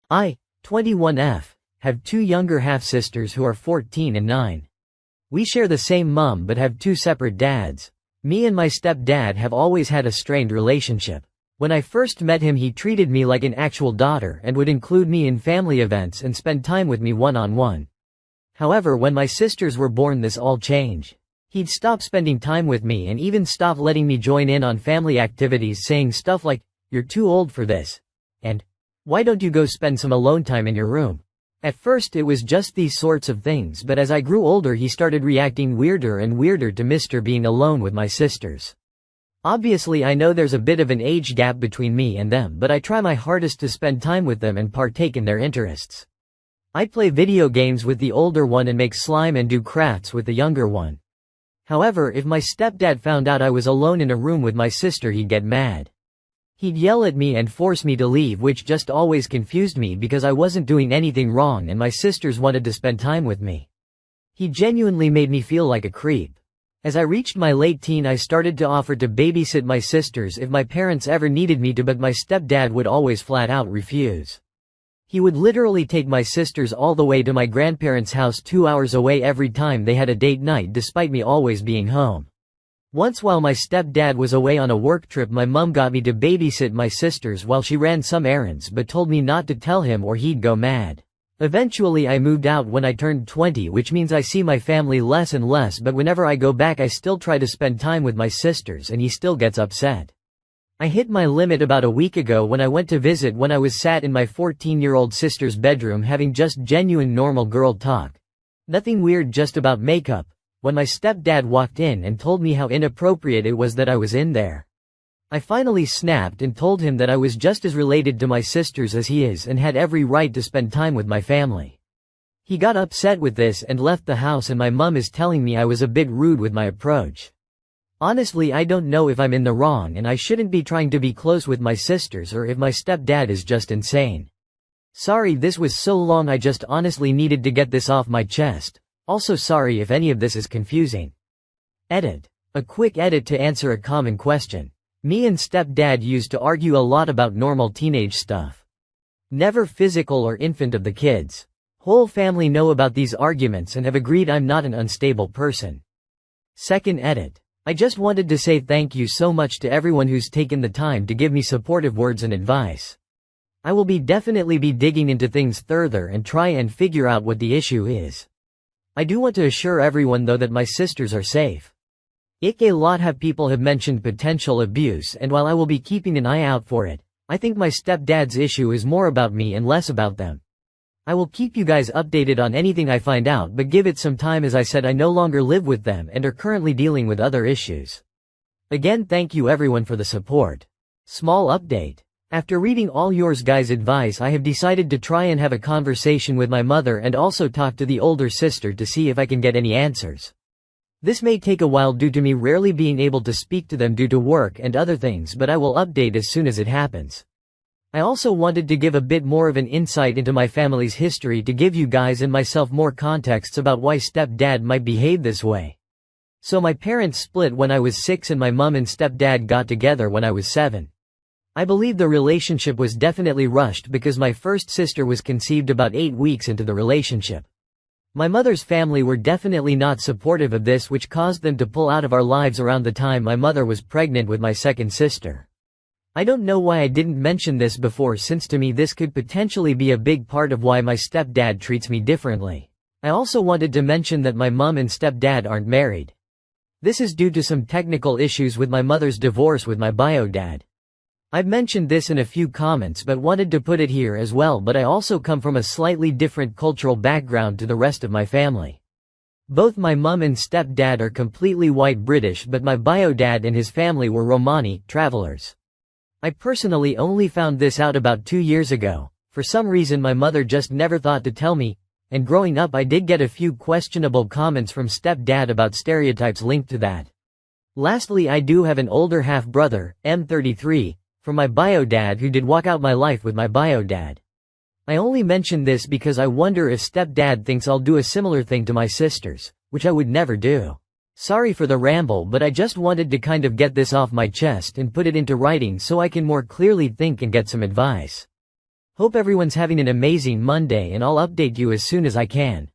I, 21F, have two younger half-sisters who are 14 and 9. We share the same mom but have two separate dads. Me and my stepdad have always had a strained relationship. When I first met him he treated me like an actual daughter and would include me in family events and spend time with me one-on-one. However, when my sisters were born this all changed. He'd stop spending time with me and even stop letting me join in on family activities, saying stuff like, "You're too old for this," and "Why don't you go spend some alone time in your room?" At first it was just these sorts of things, but as I grew older he started reacting weirder and weirder to Mr. being alone with my sisters. Obviously I know there's a bit of an age gap between me and them, but I try my hardest to spend time with them and partake in their interests. I'd play video games with the older one and make slime and do crafts with the younger one. However, if my stepdad found out I was alone in a room with my sister he'd get mad. He'd yell at me and force me to leave, which just always confused me because I wasn't doing anything wrong and my sisters wanted to spend time with me. He genuinely made me feel like a creep. As I reached my late teen I started to offer to babysit my sisters if my parents ever needed me to, but my stepdad would always flat out refuse. He would literally take my sisters all the way to my grandparents' house 2 hours away every time they had a date night, despite me always being home. Once while my stepdad was away on a work trip my mum got me to babysit my sisters while she ran some errands but told me not to tell him or he'd go mad. Eventually I moved out when I turned 20, which means I see my family less and less, but whenever I go back I still try to spend time with my sisters and he still gets upset. I hit my limit about a week ago when I went to visit when I was sat in my 14-year-old sister's bedroom having just genuine normal girl talk. Nothing weird, just about makeup, when my stepdad walked in and told me how inappropriate it was that I was in there. I finally snapped and told him that I was just as related to my sisters as he is and had every right to spend time with my family. He got upset with this and left the house, and my mum is telling me I was a bit rude with my approach. Honestly, I don't know if I'm in the wrong and I shouldn't be trying to be close with my sisters, or if my stepdad is just insane. Sorry this was so long, I just honestly needed to get this off my chest. Also sorry if any of this is confusing. Edit. A quick edit to answer a common question. Me and stepdad used to argue a lot about normal teenage stuff. Never physical or infant of the kids. Whole family know about these arguments and have agreed I'm not an unstable person. Second edit. I just wanted to say thank you so much to everyone who's taken the time to give me supportive words and advice. I will definitely be digging into things further and try and figure out what the issue is. I do want to assure everyone though that my sisters are safe. A lot of people have mentioned potential abuse, and while I will be keeping an eye out for it, I think my stepdad's issue is more about me and less about them. I will keep you guys updated on anything I find out, but give it some time. As I said, I no longer live with them and are currently dealing with other issues. Again, thank you everyone for the support. Small update. After reading all yours guys' advice, I have decided to try and have a conversation with my mother and also talk to the older sister to see if I can get any answers. This may take a while due to me rarely being able to speak to them due to work and other things, but I will update as soon as it happens. I also wanted to give a bit more of an insight into my family's history to give you guys and myself more contexts about why stepdad might behave this way. So my parents split when I was 6 and my mum and stepdad got together when I was 7. I believe the relationship was definitely rushed because my first sister was conceived about 8 weeks into the relationship. My mother's family were definitely not supportive of this, which caused them to pull out of our lives around the time my mother was pregnant with my second sister. I don't know why I didn't mention this before, since to me this could potentially be a big part of why my stepdad treats me differently. I also wanted to mention that my mum and stepdad aren't married. This is due to some technical issues with my mother's divorce with my bio dad. I've mentioned this in a few comments but wanted to put it here as well, but I also come from a slightly different cultural background to the rest of my family. Both my mum and stepdad are completely white British, but my bio dad and his family were Romani, travelers. I personally only found this out about 2 years ago. For some reason my mother just never thought to tell me, and growing up I did get a few questionable comments from stepdad about stereotypes linked to that. Lastly, I do have an older half-brother, M33, from my bio dad, who did walk out my life with my bio dad. I only mention this because I wonder if stepdad thinks I'll do a similar thing to my sisters, which I would never do. Sorry for the ramble, but I just wanted to kind of get this off my chest and put it into writing so I can more clearly think and get some advice. Hope everyone's having an amazing Monday, and I'll update you as soon as I can.